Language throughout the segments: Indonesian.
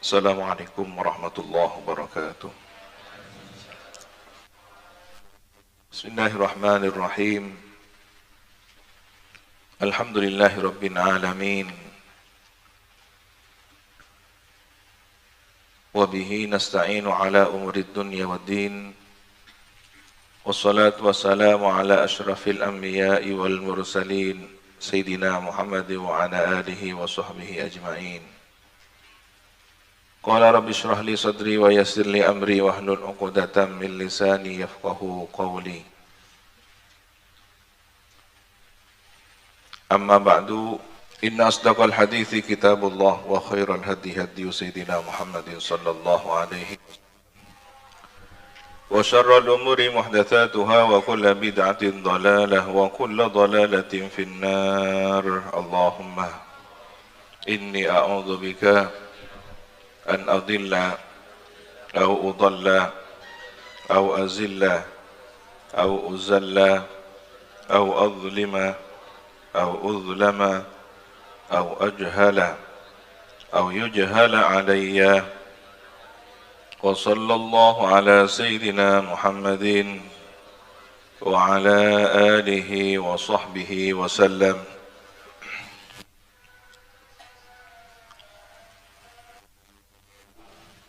Assalamualaikum warahmatullahi wabarakatuh. Bismillahirrahmanirrahim. Alhamdulillahi rabbil alamin. Wa bihi nasta'inu ala umurid dunya waddin. Wassalatu wassalamu ala asyrafil anbiya'i wal mursalin Sayyidina Muhammad wa ala alihi wa sahbihi ajma'in. Qala rabbi shrah li sadri wa yassir li amri wahlul 'uqdatam min lisani yafqahu qawli. Amma ba'du, inna asdaqal hadithi kitabullah wa khairal hadi hadi sayyidina Muhammadin sallallahu alaihi wa syarrul umuri muhdatsatuha wa kullu bid'atin dhalalah wa kullu dhalalatin finnar. Allahumma inni a'udzubika an adilla au udalla au azilla au uzalla au azlima au uzlama au ajhala au yujhala alayya. Wa sallallahu ala sayyidina Muhammadin wa ala alihi wa sahbihi wa sallam.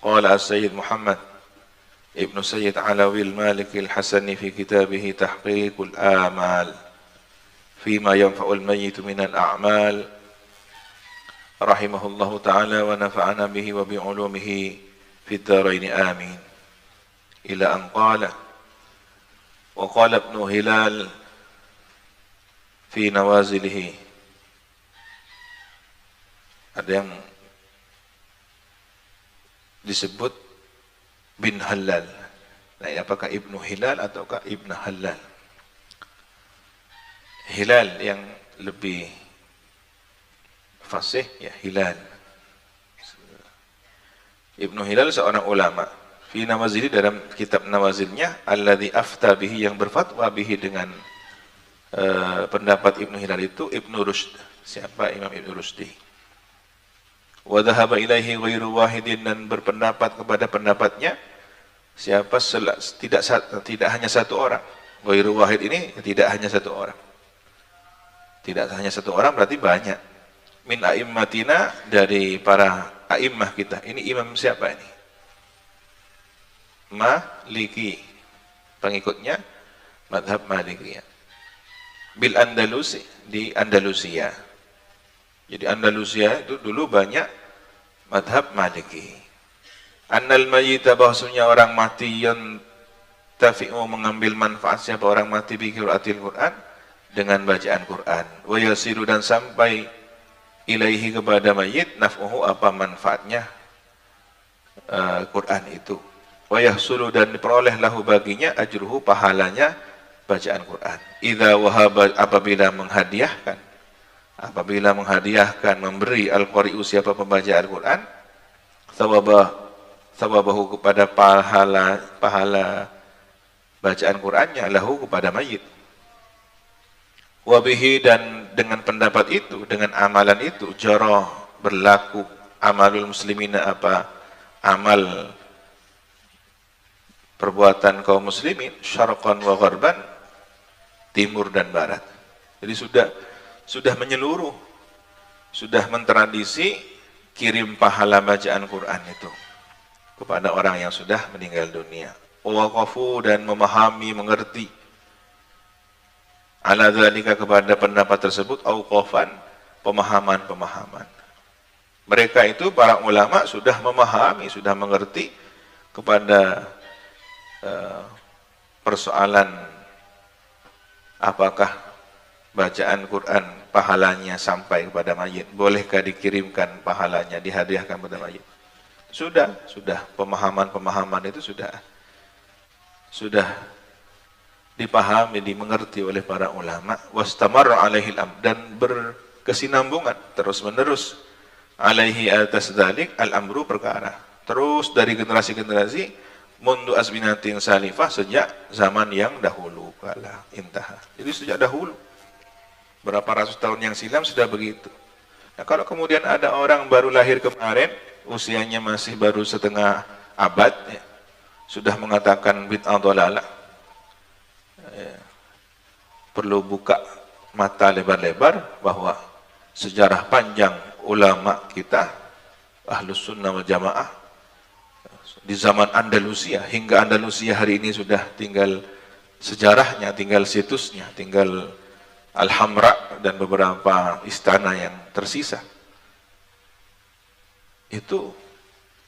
Qala Sayyid Muhammad Ibn Sayyid Alawi al-Maliki al-Hasani fi kitabih Tahqiqul Amal Fima yanfa'ul mayyitu minal a'mal, rahimahullahu ta'ala wa nafa'ana bihi wa bi'ulumihi fid dharain amin. Ila an qala wa qala Ibn Hilal fi nawazilihi. Ada yang disebut bin Halal. Nah, apakah Ibnu Hilal ataukah Ibn Halal? Hilal yang lebih fasih ya Hilal. Ibnu Hilal seorang ulama. Fi nawazili, dalam kitab nawazilnya, alladzi afta bihi, yang berfatwa bihi dengan pendapat Ibnu Hilal itu Ibnu Rushd. Siapa? Imam Ibnu Rushdi. Wa dhahaba ilaihi ghairu wahidin, dan berpendapat kepada pendapatnya siapa? Tidak hanya satu orang. Ghairu wahid ini tidak hanya satu orang. Tidak hanya satu orang berarti banyak. Min a'immatina, dari para a'immah kita. Ini imam siapa ini? Maliki. Pengikutnya madhab Maliki. Bil Andalusi, di Andalusia. Jadi Andalusia itu dulu banyak madhab Maliki. Annal mayyita, bahwasanya orang mati, yang tafi'u, mengambil manfaat, siapa orang mati, bi qiraatil Quran, dengan bacaan Quran. Wa yasiru, dan sampai ilaihi, kepada mayit, naf'uhu, apa manfaatnya Quran itu. Wa yahsulu, dan diperoleh lahu, baginya, ajruhu, pahalanya bacaan Quran. Idza wahaba, apabila menghadiahkan, memberi al-qari'u, siapa pembaca Al-Quran, thawabahu, kepada pahala bacaan Qurannya, lahu, kepada mayit. Wabihi, dan dengan pendapat itu, dengan amalan itu, jara, berlaku, amalul muslimina, apa amal perbuatan kaum muslimin, syarqan wa gharban, timur dan barat. Jadi sudah menyeluruh, sudah mentradisi kirim pahala bacaan Quran itu kepada orang yang sudah meninggal dunia. Waqafu, dan memahami, mengerti, ala dzalika, kepada pendapat tersebut, auqafan, pemahaman. Mereka itu para ulama sudah memahami, sudah mengerti kepada persoalan apakah bacaan Quran pahalanya sampai kepada mayit, bolehkah dikirimkan pahalanya, dihadiahkan kepada mayit. Sudah pemahaman itu sudah dipahami, dimengerti oleh para ulama. Wastamarra alaihil amr, dan berkesinambungan terus menerus, alaihi, atas dzalik, al-amru, perkara, terus dari generasi-generasi, mundu asbinatin salifah, sejak zaman yang dahulu kala, intaha. Jadi sejak dahulu, berapa ratus tahun yang silam sudah begitu. Nah, kalau kemudian ada orang baru lahir kemarin, usianya masih baru setengah abad, ya, sudah mengatakan bid'ah dhalalah. Ya, perlu buka mata lebar-lebar bahwa sejarah panjang ulama kita Ahlus Sunnah wal Jamaah di zaman Andalusia hingga Andalusia hari ini sudah tinggal sejarahnya, tinggal situsnya, tinggal Al-Hamra dan beberapa istana yang tersisa. Itu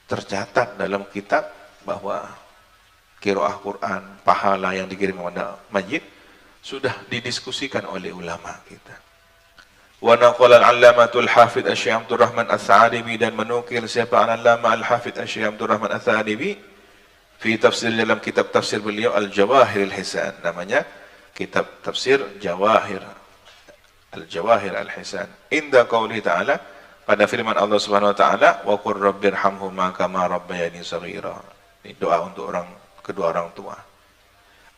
tercatat dalam kitab bahwa qiraah Quran, pahala yang dikirim kepada masjid sudah didiskusikan oleh ulama kita. Wa naqala al-'allamatul hafidz Asy-Syaikh Abdul Rahman Ats-Tsa'alibi, dan menukil siapa al-'allamah al-hafidz Asy-Syaikh Abdul Rahman Ats-Tsa'alibi fi tafsir, dalam kitab tafsir beliau Al-Jawahir Al-Hisan, namanya kitab tafsir Jawahir Al-Jawahir Al-Hisan, inda qaulih ta'ala, pada firman Allah Subhanahu wa taala, wa qur rabbirhamhuma kama rabbayani shaghira. Ini doa untuk kedua orang tua.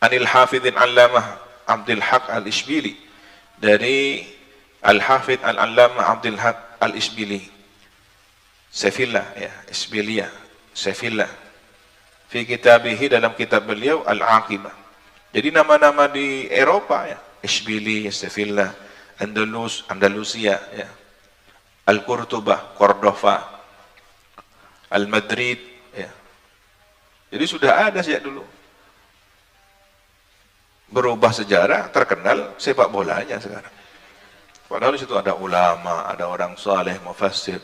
Anil Hafidhin 'Allamah Abdul Haq Al-Ishbili, dari Al-Hafidh Al-Allamah Abdul Haq Al-Ishbili, Sefillah, ya, Isbiliyah, Sefillah, fi kitabihi, dalam kitab beliau Al-Aqibah. Jadi nama-nama di Eropa, ya, Ishbili, Sefillah, Andalusia, ya, Al-Qurtubah, Cordova, Al-Madrid, ya. Jadi sudah ada sejak dulu. Berubah sejarah, terkenal sepak bolanya sekarang. Padahal di situ ada ulama, ada orang saleh, mufassir,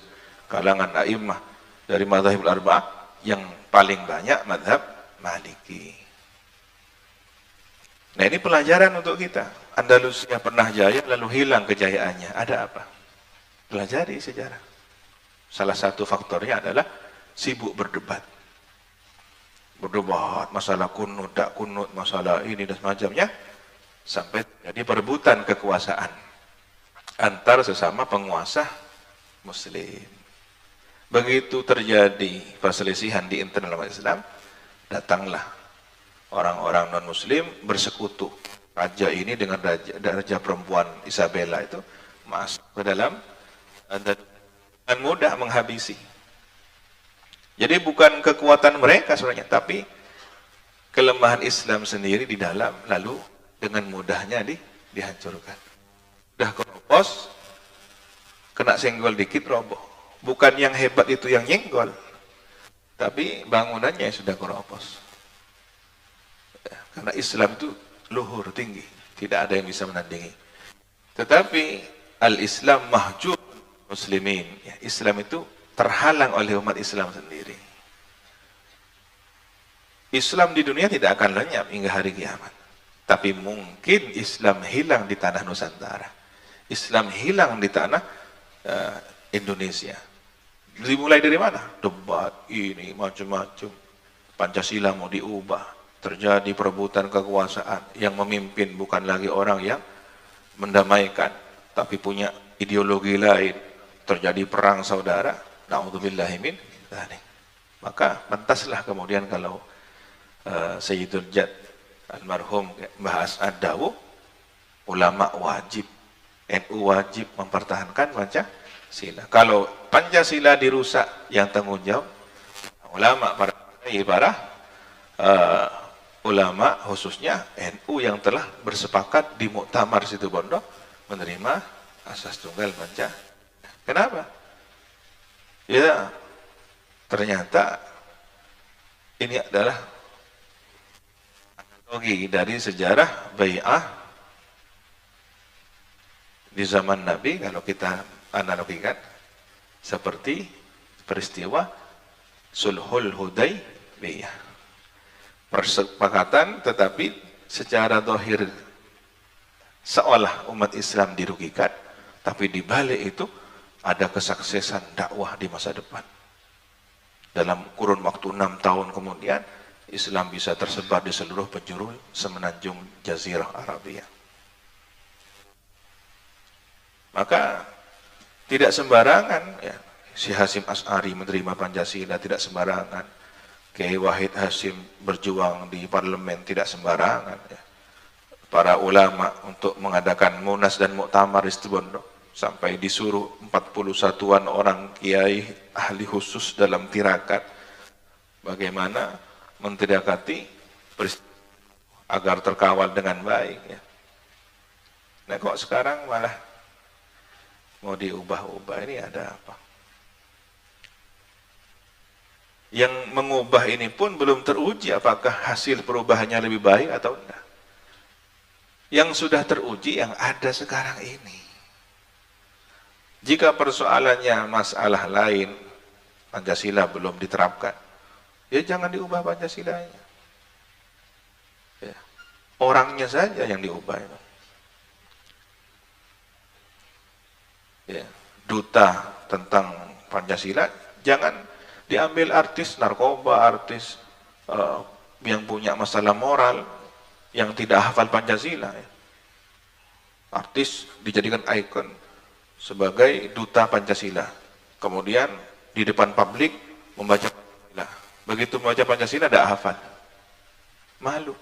kalangan a'immah dari mazhabul arba'ah, yang paling banyak mazhab Maliki. Nah, ini pelajaran untuk kita. Andalusia pernah jaya lalu hilang kejayaannya. Ada apa? Pelajari sejarah. Salah satu faktornya adalah sibuk berdebat. Berdebat masalah kunut, tak kunut, masalah ini dan semacamnya, sampai jadi perebutan kekuasaan antar sesama penguasa muslim. Begitu terjadi perselisihan di internal umat Islam, datanglah orang-orang non-muslim bersekutu. Raja ini dengan raja perempuan Isabella itu masuk ke dalam dan mudah menghabisi. Jadi bukan kekuatan mereka sebenarnya, tapi kelemahan Islam sendiri di dalam, lalu dengan mudahnya dihancurkan. Udah keropos, kena senggol dikit roboh. Bukan yang hebat itu yang nyenggol, tapi bangunannya sudah keropos. Ya, karena Islam itu luhur, tinggi, tidak ada yang bisa menandingi. Tetapi al-Islam mahjub muslimin, ya, Islam itu terhalang oleh umat Islam sendiri. Islam di dunia tidak akan lenyap hingga hari kiamat, tapi mungkin Islam hilang di tanah Nusantara, Islam hilang di tanah Indonesia. Dimulai dari mana? Debat ini macam-macam, Pancasila mau diubah, terjadi perebutan kekuasaan, yang memimpin bukan lagi orang yang mendamaikan, tapi punya ideologi lain, terjadi perang saudara. Na'udzubillahi min dzalik. Maka pantaslah kemudian kalau Sayyidul Jad almarhum Mbah As'ad dawuh, ulama wajib, NU wajib mempertahankan Pancasila. Kalau Pancasila dirusak, yang tanggung jawab ulama, para ulama, khususnya NU yang telah bersepakat di Muktamar Situbondo menerima asas tunggal Pancasila. Kenapa? Ya, ternyata ini adalah analogi dari sejarah bai'ah di zaman Nabi. Kalau kita analogikan seperti peristiwa Sulhul Hudaybiyah, persepakatan tetapi secara zahir seolah umat Islam dirugikan, tapi di balik itu ada kesuksesan dakwah di masa depan. Dalam kurun waktu 6 tahun kemudian, Islam bisa tersebar di seluruh penjuru semenanjung Jazirah Arabia. Maka tidak sembarangan, ya, si Hasyim Asy'ari menerima Pancasila, tidak sembarangan. Kiai Wahid Hasyim berjuang di parlemen, tidak sembarangan, ya. Para ulama untuk mengadakan Munas dan Muktamar di Situbondo sampai disuruh 41-an orang kiai ahli khusus dalam tirakat bagaimana mentindakati agar terkawal dengan baik ya. Nah kok sekarang malah mau diubah-ubah, ini ada apa? Yang mengubah ini pun belum teruji apakah hasil perubahannya lebih baik atau enggak. Yang sudah teruji yang ada sekarang ini. Jika persoalannya masalah lain, Pancasila belum diterapkan, ya jangan diubah Pancasilanya. Ya. Orangnya saja yang diubah. Ya. Duta tentang Pancasila, jangan diambil artis narkoba, artis yang punya masalah moral, yang tidak hafal Pancasila. Ya. Artis dijadikan ikon sebagai duta Pancasila. Kemudian di depan publik membaca Pancasila. Begitu membaca Pancasila tidak hafal. Malu.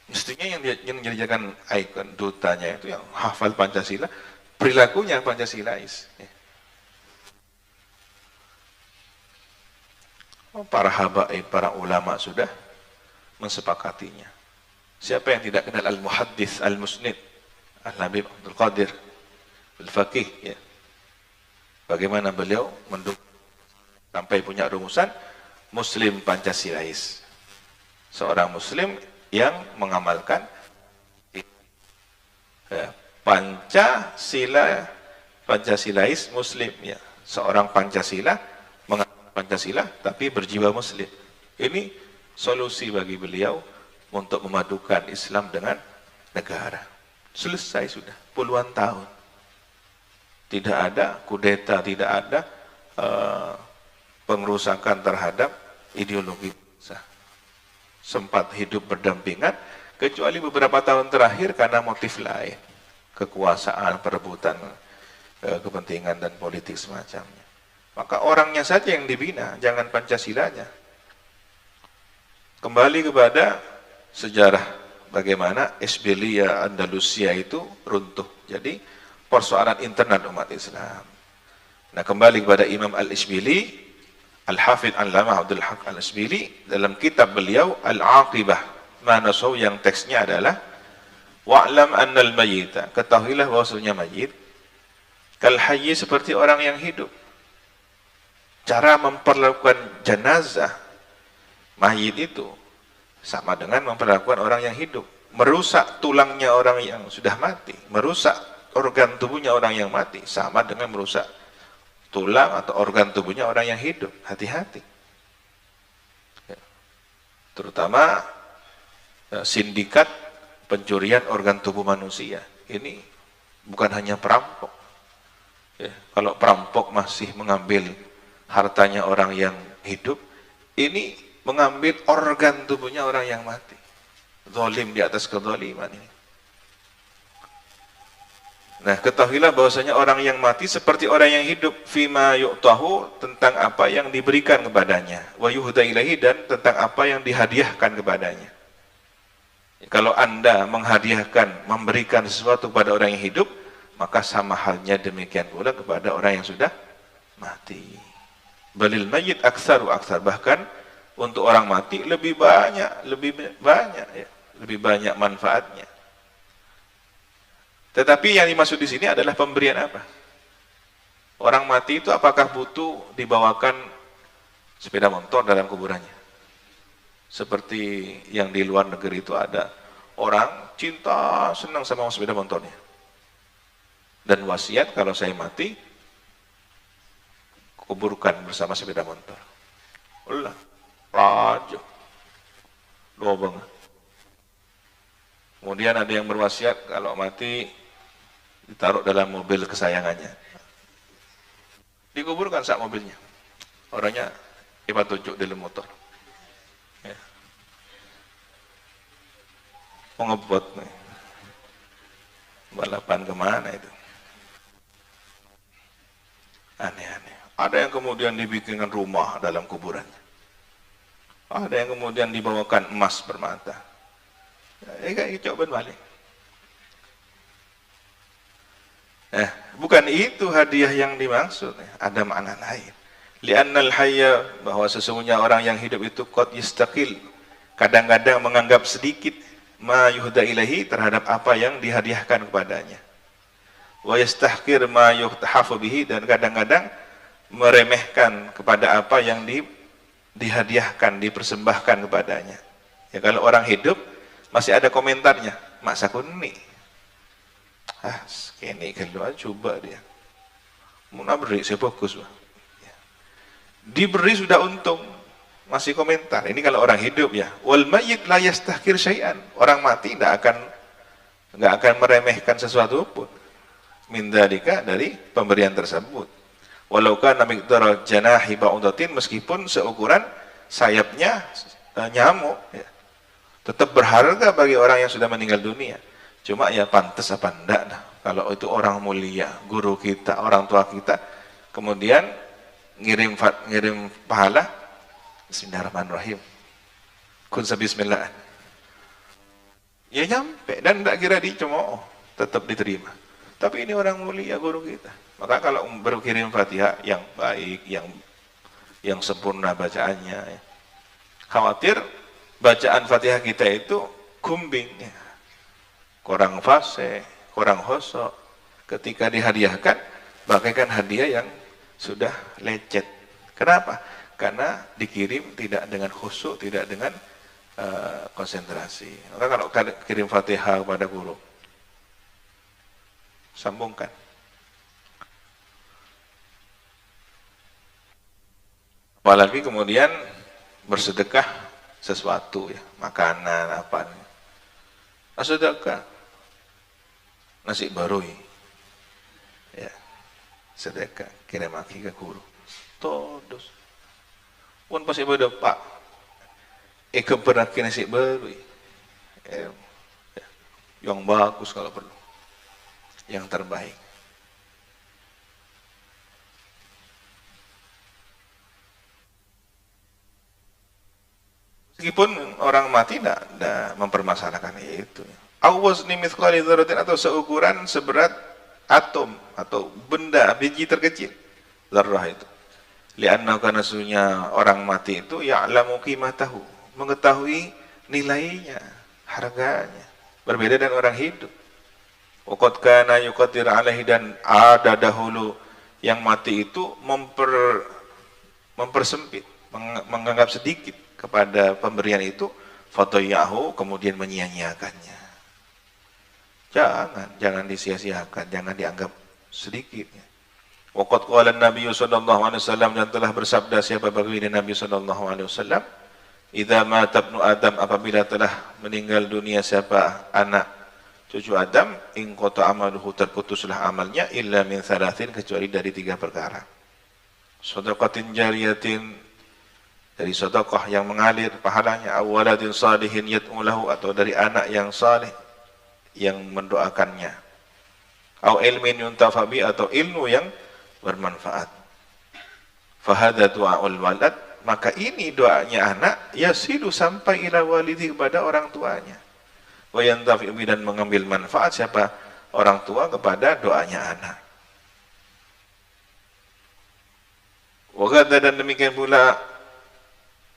Mestinya yang dijadikan ikon dutanya itu yang hafal Pancasila, perilakunya Pancasilais. Para habaib, para ulama sudah mensepakatinya. Siapa yang tidak kenal al-muhaddits, al-musnid, Al-Habib Abdul Qadir Al-Faqih ya. Bagaimana beliau mendukung sampai punya rumusan Muslim Pancasilais. Seorang Muslim yang mengamalkan ya, Pancasilais Muslim ya. Seorang Pancasila mengamalkan Pancasila tapi berjiwa Muslim. Ini solusi bagi beliau untuk memadukan Islam dengan negara. Selesai sudah puluhan tahun. Tidak ada kudeta, tidak ada pengerusakan terhadap ideologi bangsa. Sempat hidup berdampingan, kecuali beberapa tahun terakhir karena motif lain, kekuasaan, perebutan kepentingan dan politik semacamnya. Maka orangnya saja yang dibina, jangan Pancasilanya. Kembali kepada sejarah bagaimana Isbilia Andalusia itu runtuh. Jadi persoalan internal umat Islam. Nah kembali kepada Imam Al-Isbili, Al-Hafidh Al-Allamah Abdul Haq Al-Isbili, dalam kitab beliau Al-Aqibah Manasau yang teksnya adalah wa'lam annal mayyita, ketahuilah bahwasanya mayit kal hayy, seperti orang yang hidup. Cara memperlakukan jenazah mayit itu sama dengan memperlakukan orang yang hidup. Merusak tulangnya orang yang sudah mati, merusak organ tubuhnya orang yang mati, sama dengan merusak tulang atau organ tubuhnya orang yang hidup. Hati-hati. Ya. Terutama sindikat pencurian organ tubuh manusia. Ini bukan hanya perampok. Ya. Kalau perampok masih mengambil hartanya orang yang hidup, ini mengambil organ tubuhnya orang yang mati. Zalim di atas kezaliman ini. Nah, ketahuilah bahwasanya orang yang mati seperti orang yang hidup, fima yu'tahu, tentang apa yang diberikan kepadanya, wa yuhda ilaihi, dan tentang apa yang dihadiahkan kepadanya. Kalau Anda menghadiahkan, memberikan sesuatu kepada orang yang hidup, maka sama halnya demikian pula kepada orang yang sudah mati. Balil mayyit aktsaru aktsar, bahkan untuk orang mati lebih banyak ya, lebih banyak manfaatnya. Tetapi yang dimaksud di sini adalah pemberian apa? Orang mati itu apakah butuh dibawakan sepeda motor dalam kuburannya? Seperti yang di luar negeri itu ada orang cinta senang sama sepeda motornya. Dan wasiat, kalau saya mati kuburkan bersama sepeda motor. Allah, raja. Doa banget. Kemudian ada yang berwasiat kalau mati ditaruh dalam mobil kesayangannya, dikuburkan saat mobilnya, orangnya ibat tunjuk dalam motor ya. Mau ngebot nih, balapan kemana itu, aneh-aneh. Ada yang kemudian dibikinkan rumah dalam kuburannya, ada yang kemudian dibawakan emas bermata. Kayak coba balik. Bukan bukan itu hadiah yang dimaksud, ada makna lain. Li'annal hayya, bahwa sesungguhnya orang yang hidup itu qad yastaqil, kadang-kadang menganggap sedikit ma yuhda ilahi, terhadap apa yang dihadiahkan kepadanya. Wa yastahqir ma yuhtahafu bihi, dan kadang-kadang meremehkan kepada apa yang dihadiahkan, dipersembahkan kepadanya. Ya, kalau orang hidup masih ada komentarnya, mak sakuni. Kini kalau coba dia. Mau beri saya fokus, Pak. Ya. Diberi sudah untung, masih komentar. Ini kalau orang hidup ya. Wal mayyit la yastahqir syai'an. Orang mati enggak akan meremehkan sesuatu pun. Min dzalika, dari pemberian tersebut. Walau kana miqdara janahi ba'udatin, meskipun seukuran sayapnya nyamuk ya. Tetap berharga bagi orang yang sudah meninggal dunia. Cuma ya pantas apa enggak nah, kalau itu orang mulia, guru kita, orang tua kita, kemudian ngirim pahala, bismillahirrahmanirrahim, kun bismillah, ya nyampe, dan enggak kira dicemooh, tetap diterima. Tapi ini orang mulia, guru kita, maka kalau berkirim Fatihah yang baik, yang sempurna bacaannya ya. Khawatir bacaan Fatihah kita itu kumbing ya, kurang fase, kurang khosok, ketika dihadiahkan bagaikan hadiah yang sudah lecet. Kenapa? Karena dikirim tidak dengan khusuk, tidak dengan konsentrasi. Maka kalau kirim Fatihah kepada guru, sambungkan. Apalagi kemudian bersedekah sesuatu ya, makanan apa, sedekah nasi barui ya, sedekah kirim lagi ke guru todos pun pasti pada pak keberaki nasi barui ya, yang bagus kalau perlu, yang terbaik. Meskipun orang mati tidak mempermasalahkan itu. Awas ni mithqali dzarratin, atau seukuran seberat atom atau benda biji terkecil. Zarrah itu. Li'anna, karena sesungguhnya orang mati itu ya'lamu qimatahu, mengetahui nilainya, harganya. Berbeda dengan orang hidup. Wa qad kana yuqaddir alaihi, dan ada dahulu yang mati itu mempersempit, menganggap sedikit kepada pemberian itu, fatoyahu, kemudian menyia-nyiakannya. Jangan disia-siakan, jangan dianggap sedikit. Waqad qala an-nabiy sallallahu alaihi wasallam, dan telah bersabda siapa baginda Nabi sallallahu alaihi wasallam, idza mata ibnu Adam, apabila telah meninggal dunia siapa anak cucu Adam, in qata amaluhu, terputuslah amalnya, illa min thalathin, kecuali dari 3 perkara. Shadaqatin jariyatin, dari sedekah yang mengalir pahalanya, awaladin salihin yad'u lahu, atau dari anak yang saleh yang mendoakannya, au ilmin yuntafa bi, atau ilmu yang bermanfaat. Fahadha du'aul walad, maka ini doanya anak, yasilu, sampai ila walidhi, kepada orang tuanya. Wa yantafi bi, dan mengambil manfaat siapa orang tua kepada doanya anak. Wa gadha, dan demikian pula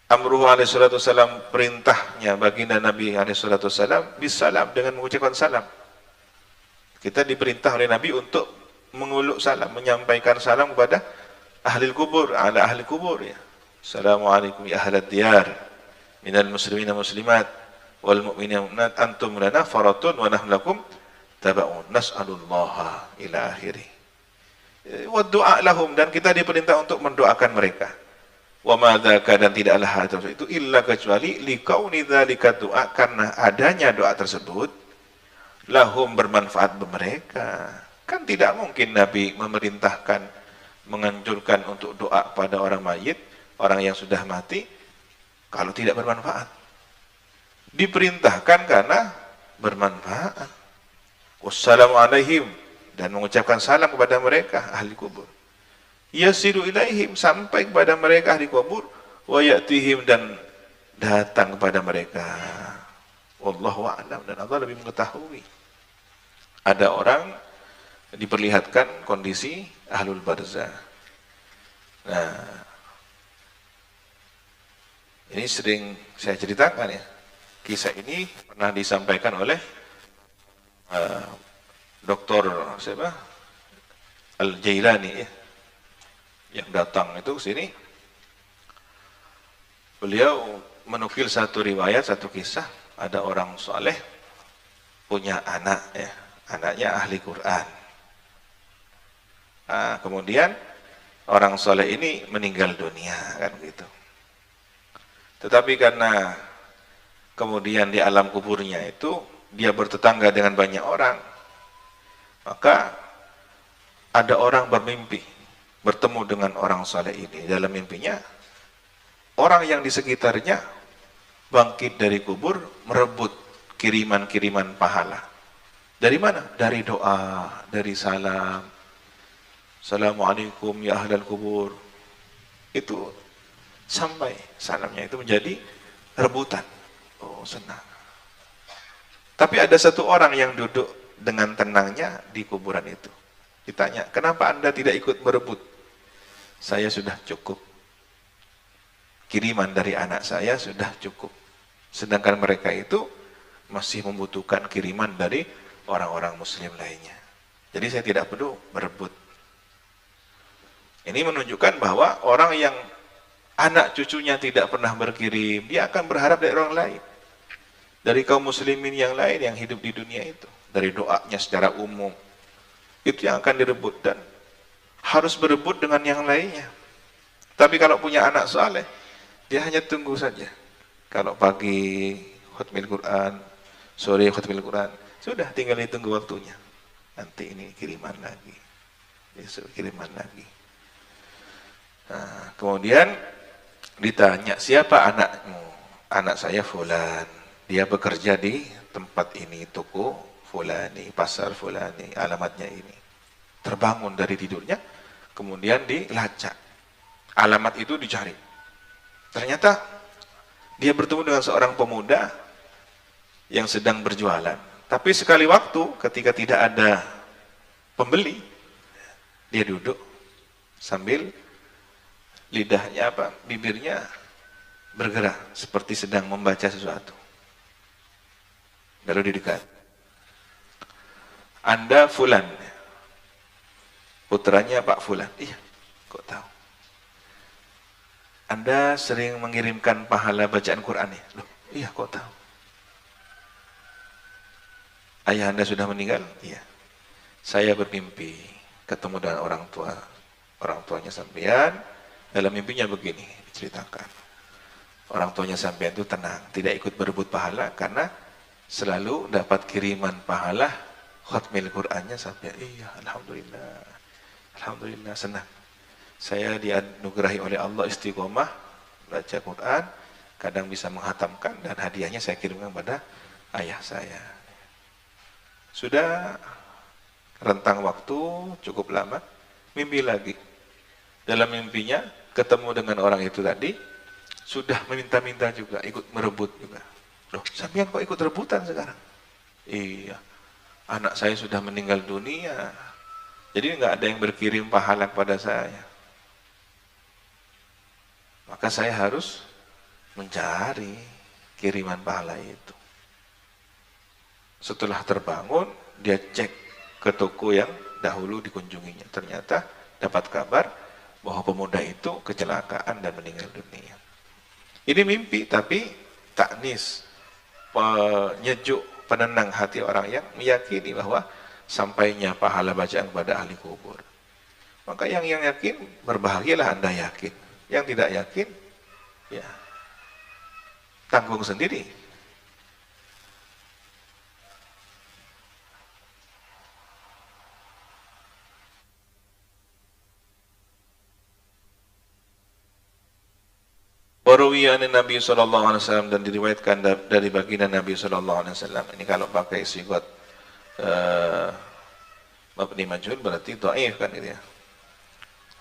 amruhu alaihi salatu wassalam, perintahnya baginda Nabi alaihi salatu wassalam, bisalam, dengan mengucapkan salam. Kita diperintah oleh Nabi untuk menguluk salam, menyampaikan salam kepada ahli kubur, ala ahli kubur ya. Assalamualaikum ya ahlad diyar minal muslimina muslimat wal mu'minina mu'minat, antum lana faratun wa nahnu lakum taba'un, nas'alullaha ila akhirih. Wa du'a lahum, dan kita diperintah untuk mendoakan mereka. Wa madzaka, dan tidaklah hal itu illa, kecuali liqauni dzalika doa, karena adanya doa tersebut, lahum, bermanfaat bagi mereka. Kan tidak mungkin Nabi memerintahkan, menganjurkan untuk doa pada orang mayit, orang yang sudah mati, kalau tidak bermanfaat. Diperintahkan karena bermanfaat. Wassalamu alaihim, dan mengucapkan salam kepada mereka ahli kubur. Yasiru ilaihim, sampai kepada mereka ahli kubur, wa ya'tihim, dan datang kepada mereka. Wallahu a'lam, dan Allah lebih mengetahui. Ada orang diperlihatkan kondisi ahlul barzah. Nah, ini sering saya ceritakan ya. Kisah ini pernah disampaikan oleh Dr. siapa? Al-Jailani ya, yang datang itu ke sini. Beliau menukil satu riwayat, satu kisah, ada orang soleh punya anak ya, anaknya ahli Quran. Nah, kemudian orang soleh ini meninggal dunia kan gitu. Tetapi karena kemudian di alam kuburnya itu dia bertetangga dengan banyak orang, maka ada orang bermimpi bertemu dengan orang soleh ini. Dalam mimpinya orang yang di sekitarnya bangkit dari kubur merebut kiriman-kiriman pahala. Dari mana? Dari doa, dari salam. Assalamualaikum ya ahlal kubur. Itu sampai salamnya itu menjadi rebutan. Oh, senang. Tapi ada satu orang yang duduk dengan tenangnya di kuburan itu. Ditanya, kenapa Anda tidak ikut berebut? Saya sudah cukup. Kiriman dari anak saya sudah cukup. Sedangkan mereka itu masih membutuhkan kiriman dari orang-orang muslim lainnya. Jadi saya tidak perlu berebut. Ini menunjukkan bahwa orang yang anak cucunya tidak pernah berkirim, dia akan berharap dari orang lain. Dari kaum muslimin yang lain yang hidup di dunia itu. Dari doanya secara umum. Itu yang akan direbut dan harus berebut dengan yang lainnya. Tapi kalau punya anak saleh, dia hanya tunggu saja. Kalau pagi khutmil Quran, sore khutmil Quran, sudah tinggal ditunggu waktunya. Nanti ini kiriman lagi, besok kiriman lagi. Nah, kemudian ditanya, siapa anakmu? Anak saya fulan. Dia bekerja di tempat ini, toko fulani, pasar fulani, alamatnya ini. Terbangun dari tidurnya, kemudian dilacak. Alamat itu dicari. Ternyata dia bertemu dengan seorang pemuda yang sedang berjualan. Tapi sekali waktu ketika tidak ada pembeli, dia duduk sambil lidahnya bibirnya bergerak seperti sedang membaca sesuatu. Lalu didekat. Anda fulan, putranya Pak Fulan. Iya, kok tahu? Anda sering mengirimkan pahala bacaan Quran ya? Loh, iya kok tahu? Ayah Anda sudah meninggal? Iya. Saya bermimpi ketemu dengan orang tuanya sampean. Dalam mimpinya begini, diceritakan. Orang tuanya sampean itu tenang, tidak ikut berebut pahala karena selalu dapat kiriman pahala khatmil Qur'annya sampai. Iya, alhamdulillah. Alhamdulillah, senang. Saya dianugerahi oleh Allah istiqomah baca Quran, kadang bisa menghatamkan dan hadiahnya saya kirimkan kepada ayah saya. Sudah rentang waktu cukup lama, mimpi lagi. Dalam mimpinya ketemu dengan orang itu tadi, sudah meminta-minta juga, ikut merebut juga. Loh, sampean kok ikut rebutan sekarang? Iya, anak saya sudah meninggal dunia, jadi nggak ada yang berkirim pahala kepada saya. Maka saya harus mencari kiriman pahala itu. Setelah terbangun, dia cek ke toko yang dahulu dikunjunginya. Ternyata dapat kabar bahwa pemuda itu kecelakaan dan meninggal dunia. Ini mimpi, tapi taknis, penyejuk, penenang hati orang yang meyakini bahwa sampainya pahala bacaan kepada ahli kubur. Maka yang yakin, berbahagialah Anda yakin. Yang tidak yakin, ya tanggung sendiri. Warawiyani Nabi SAW dan diriwayatkan dari baginda Nabi SAW. Ini kalau pakai sigot mabni majhul berarti dhaif kan itu ya.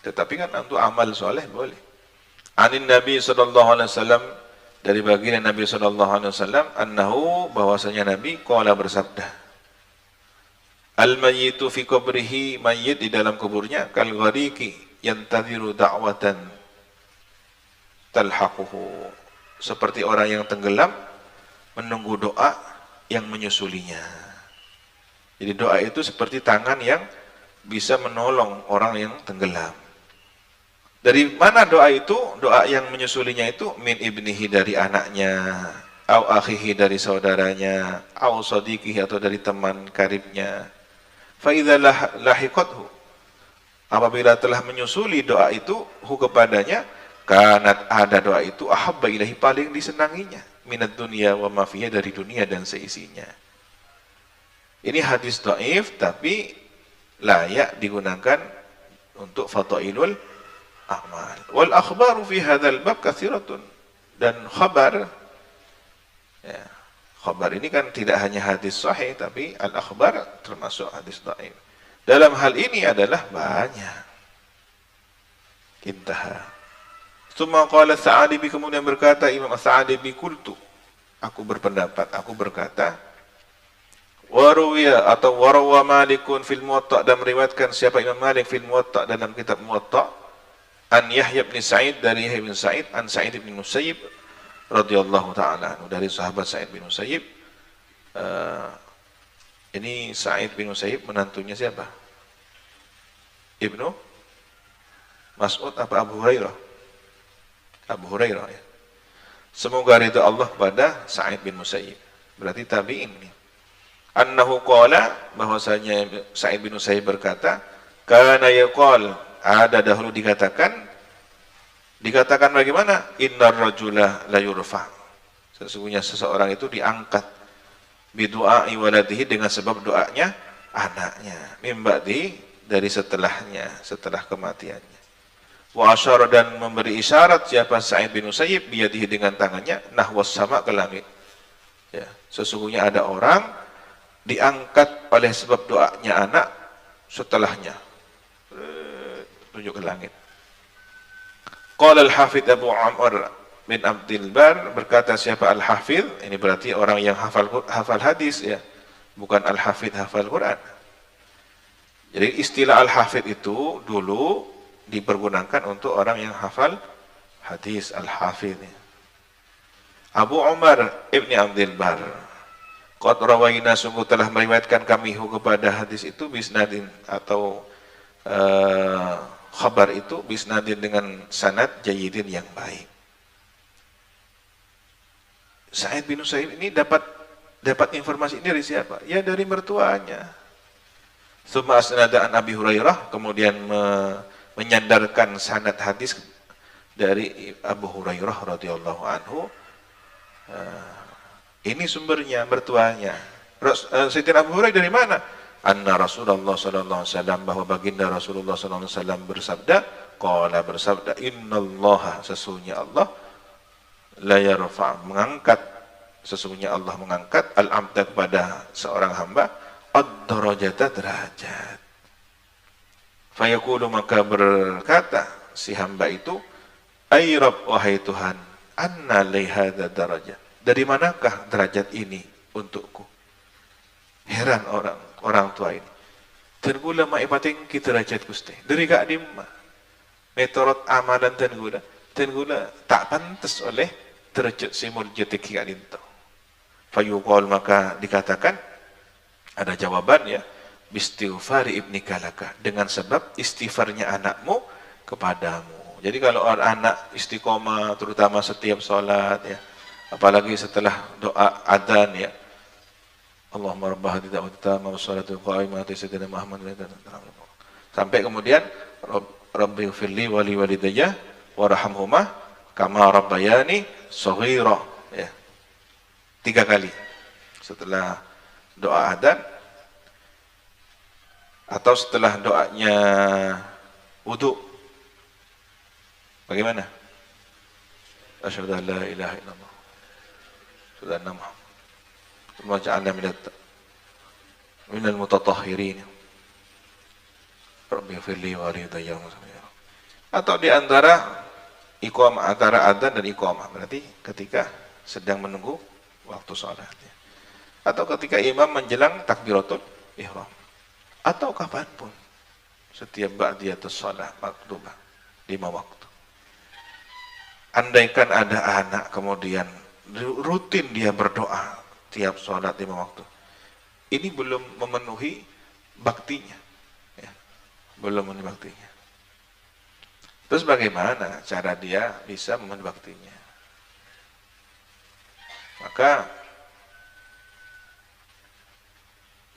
Tetapi kan untuk amal soleh boleh. Anin Nabi SAW dari baginda Nabi SAW annahu bahwasanya Nabi qala bersabda. Al-mayyitu fi qabrihi, mayyit di dalam kuburnya, kal ghariki yantadhiru da'watan talhaquhu, seperti orang yang tenggelam menunggu doa yang menyusulinya. Jadi doa itu seperti tangan yang bisa menolong orang yang tenggelam. Dari mana doa itu? Doa yang menyusulinya itu min ibnihi, dari anaknya, au akhihi, dari saudaranya, au sadiqihi, atau dari teman karibnya. Fa idza lahiqathu, apabila telah menyusuli doa itu hu kepadanya, kanat, ada doa itu, ahabba ilahi, paling disenanginya, minat dunia wa ma fiha, dari dunia dan seisinya. Ini hadis dhaif tapi layak digunakan untuk fadailul a'mal. Wal akhbaru fi hadzal bab katsiratun, dan khabar, ya, khabar ini kan tidak hanya hadis sahih, tapi al akhbar termasuk hadis dhaif. Dalam hal ini adalah banyak. Intaha. Tsumma qala Sa'adibi, kemudian berkata Imam Sa'adibi, qultu, aku berpendapat, aku berkata, waruwiya atau warawa Malikun fil Muwatta, dan meriwayatkan siapa Imam Malik fil Muwatta, dalam kitab Muwatta, an Yahya bin Sa'id, dari Yahya bin Sa'id, an Sa'id bin Musayyib radhiyallahu ta'ala anhu, dari sahabat Sa'id bin Musayyib. Ini Sa'id bin Musayyib menantunya siapa? Ibnu Mas'ud apa Abu Hurairah? Abu Hurairah, ya. Semoga ridha Allah pada Sa'id bin Musayyib, berarti tabi'in ini. Annahu qala, bahwasanya Sa'id bin Musayyib berkata, kana yaqal, ada dahulu dikatakan bagaimana? Innar rajula la yurfa, sesungguhnya seseorang itu diangkat, bidu'ai waladihi, dengan sebab doanya anaknya, mimba'di, dari setelahnya, setelah kematiannya. Wa asyara, dan memberi isyarat siapa Sa'id bin Musayyib, biyadihi, dengan tangannya, nahwas sama, ke langit. Ya, sesungguhnya ada orang diangkat oleh sebab doanya anak, setelahnya tunjuk ke langit. Qala al-Hafidh Abu Amr bin Abdul Bar, berkata siapa al-Hafidh, ini berarti orang yang hafal hadis, ya, bukan al-Hafidh hafal Quran. Jadi istilah al-Hafidh itu dulu dipergunakan untuk orang yang hafal hadis, al-Hafidh. Abu Umar ibni Abdul Bar, qad rawaina, sungguh telah meriwayatkan kami kepada hadis itu, bisnadin, atau khabar itu bisnadin, dengan sanad jayyidin, yang baik. Sa'id bin Musayyib ini dapat informasi ini dari siapa? Ya, dari mertuanya. Tsumma asnada an Abi Hurairah, kemudian menyandarkan sanad hadis dari Abu Hurairah radhiyallahu anhu. Ini sumbernya, mertuanya. Sayyidina Abu Hurairah dari mana? Anna Rasulullah sallallahu alaihi wasallam, bahwa baginda Rasulullah sallallahu alaihi wasallam bersabda, qala, bersabda, innallaha, sesungguhnya Allah, la yarfa, mengangkat, sesungguhnya Allah mengangkat, al-abda, kepada seorang hamba, ad-darajata, derajat. Fayaqulu, maka berkata si hamba itu, ay Rabb, wahai Tuhan, anna li hadza darajat, dari manakah derajat ini untukku? Heran orang tua ini. Tengula maipating kita derajat Gusti. Dari gak dimma. Metorot amalan tengula tak pantas oleh derajat simul jetik gak dinto. Fayuqal, maka dikatakan, ada jawaban, ya, bistighfari ibnika laka, dengan sebab istighfarnya anakmu kepadamu. Jadi kalau anak istiqomah, terutama setiap sholat, ya, apalagi setelah doa adzan, ya, Allahumma rabbah hadhihi da'wati tammah wassalatul qa'imah ati sayyidina Muhammad, sampai kemudian rabbi ighfirli wa li walidayya warhamhuma kama rabbayani shaghira, ya, 3 kali setelah doa adzan atau setelah doanya wudu. Bagaimana? Asyhadu an la ilaha illallah wa anna Muhammad wa ja'alna minal mutatahhirin rabbi firli wa ridayya. Atau di antara iqamah, antara adzan dan iqamah, berarti ketika sedang menunggu waktu salat, atau ketika imam menjelang takbiratul ihram. atau kapanpun, setiap ba'diyatus shalah maktubah, 5 waktu. Andaikan ada anak kemudian rutin dia berdoa tiap sholat 5 waktu, ini belum memenuhi baktinya, ya, belum memenuhi baktinya. Terus bagaimana cara dia bisa memenuhi baktinya? Maka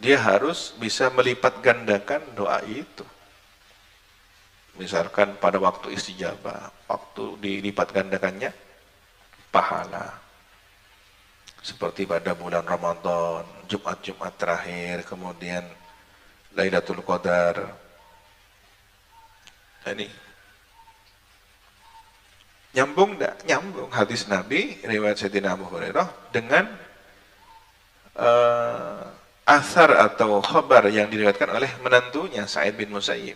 dia harus bisa melipat gandakan doa itu. Misalkan pada waktu istijabah, waktu dilipat gandakannya pahala. Seperti pada bulan Ramadan, Jumat-Jumat terakhir, kemudian Lailatul Qadar. Ini nyambung enggak? Nyambung hadis Nabi riwayat Sayyidina Abu Hurairah dengan asar atau khabar yang diriwayatkan oleh menantunya Sa'id bin Musayyib,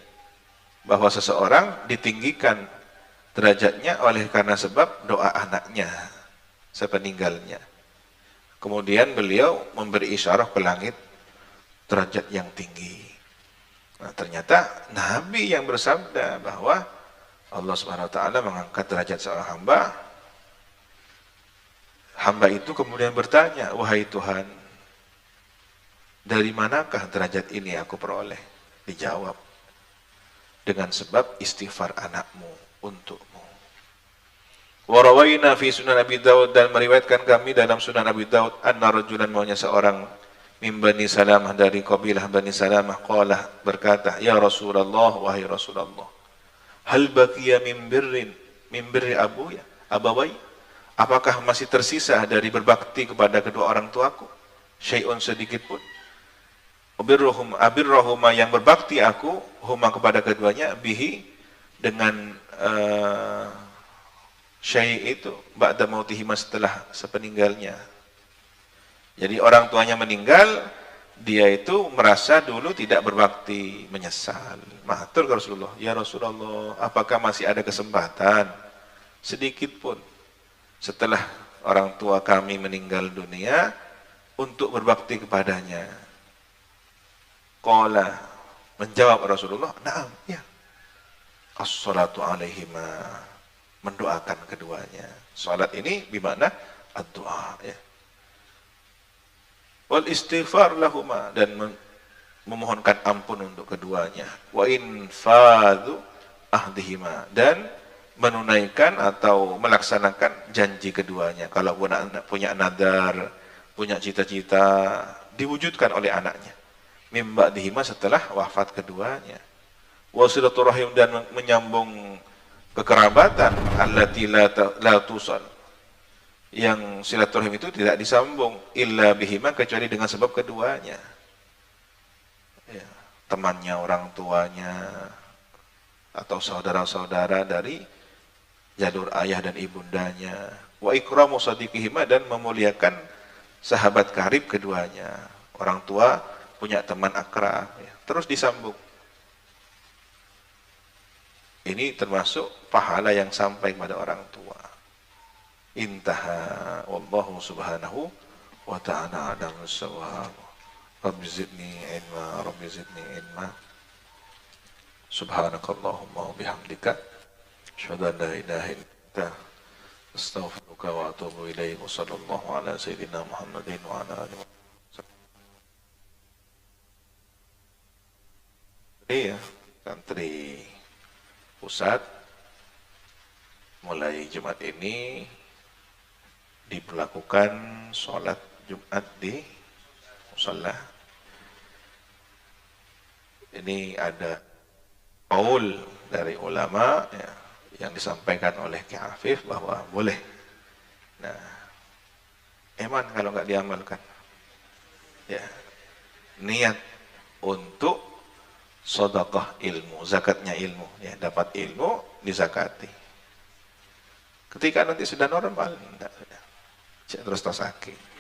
bahwa seseorang ditinggikan derajatnya oleh karena sebab doa anaknya sepeninggalnya. Kemudian beliau memberi isyarah ke langit derajat yang tinggi. Nah, ternyata Nabi yang bersabda bahwa Allah Subhanahu wa taala mengangkat derajat seorang hamba. Hamba itu kemudian bertanya, "Wahai Tuhan, dari manakah derajat ini aku peroleh?" Dijawab, "Dengan sebab istighfar anakmu untukmu." Warawaina fi Sunan Abi Daud, dan meriwayatkan kami dalam Sunan Abi Daud, anna rajulan, maunya seorang min Bani Salamah, dari kabilah Bani Salamah, qala, berkata, "Ya Rasulullah, wahai Rasulullah, hal baqiya min birri abawai, apakah masih tersisa dari berbakti kepada kedua orang tuaku? Syai'un, sedikit pun. Abirrohuma, yang berbakti aku, huma, kepada keduanya, bihi, dengan syai' itu, ba'da mautihima, setelah sepeninggalnya." Jadi orang tuanya meninggal, dia itu merasa dulu tidak berbakti, menyesal. Matur ke Rasulullah, "Ya Rasulullah, apakah masih ada kesempatan sedikit pun setelah orang tua kami meninggal dunia untuk berbakti kepadanya?" Qala, menjawab Rasulullah, "Na'am, ya. As-salatu alaihima," mendoakan keduanya. Salat ini bermakna ad-doa, ya. Wal istighfar lahuma, dan memohonkan ampun untuk keduanya. Wa infadhu ahdihima, dan menunaikan atau melaksanakan janji keduanya. Kalau punya nadar, punya cita-cita, diwujudkan oleh anaknya. Mim ba'dihima, setelah wafat keduanya. Wa silaturahim, dan menyambung kekerabatan, allati la tusal, yang silaturahim itu tidak disambung illa bihima, kecuali dengan sebab keduanya, ya, temannya, orang tuanya, atau saudara-saudara dari jalur ayah dan ibundanya. Wa ikramu sadiqihima, dan memuliakan sahabat karib keduanya. Orang tua punya teman akrab, ya, terus disambung. Ini termasuk pahala yang sampai pada orang tua. Intaha, wallahu subhanahu wa ta'ala a'lam bissawab. Rabbi zidni ilma, Rabbi zidni ilma. Subhanakallahumma wa bihamdika, asyhadu an la ilaha illa anta, astaghfiruka wa atubu ilaik. Wa sallallahu ala sayyidina Muhammadin wa ala alihi. Iya, santri pusat mulai Jumat ini diberlakukan sholat Jumat di musalla. Ini ada qaul dari ulama, ya, yang disampaikan oleh Ki Afif bahwa boleh. Nah, eman kalau nggak diamalkan, ya, niat untuk sedekah ilmu, zakatnya ilmu, ya, dapat ilmu dizakati. Ketika nanti sudah normal, enggak, terus sakit.